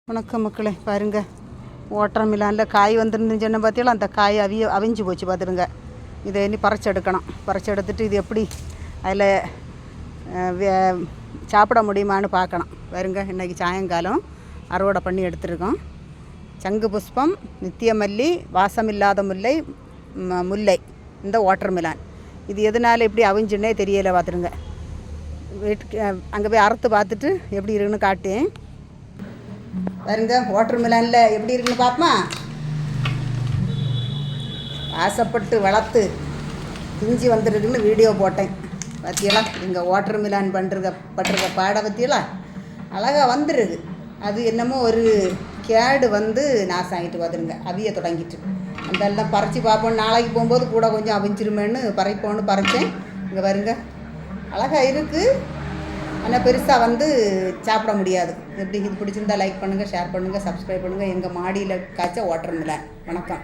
வணக்கம் மக்களே, பாருங்கள் ஓட்டரமில்லானில் காய் வந்துருந்துன்னு சொன்ன பார்த்தீங்களா, அந்த காய் அவிஞ்சு போச்சு பார்த்துருங்க. இதை இனி பறிச்சு எடுத்துட்டு இது எப்படி அதில் சாப்பிட முடியுமான்னு பார்க்கணும். பாருங்க, இன்றைக்கி சாயங்காலம் அறுவடை பண்ணி எடுத்துருக்கோம். சங்கு புஷ்பம், நித்தியமல்லி, வாசமில்லாத முல்லை, முல்லை, இந்த ஓட்டர்மிலான். இது எதனால் இப்படி அவிஞ்சுன்னே தெரியலை பார்த்துருங்க. வீட்டுக்கு அங்கே போய் அறுத்து பார்த்துட்டு எப்படி இருக்குன்னு காட்டேன். பாருங்க, ஓட்டர்மிலானில் எப்படி இருக்குன்னு பார்ப்போமா. ஆசைப்பட்டு பிஞ்சு வந்துருக்குன்னு வீடியோ போட்டேன் பற்றியெல்லாம். இங்கே ஓட்டர்மிலான் பட்டிருக்க பாடை பற்றியெல்லாம் அழகாக வந்துருக்கு. அது என்னமோ ஒரு கேடு நாசம் ஆகிட்டு பார்த்துருங்க, அவிய தொடங்கிட்டு. அதெல்லாம் பறித்து பார்ப்போம். நாளைக்கு போகும்போது கூட கொஞ்சம் அவிஞ்சிருமேன்னு பறிப்போன்னு பறித்தேன். இங்கே பாருங்க, அழகாக இருக்குது. ஆனால் பெருசாக சாப்பிட முடியாது. எப்படி இது பிடிச்சிருந்தா லைக் பண்ணுங்கள், ஷேர் பண்ணுங்கள், சப்ஸ்கிரைப் பண்ணுங்கள். எங்கள் மாடியில் காய்ச்ச ஓட்டர்மிலான். வணக்கம்.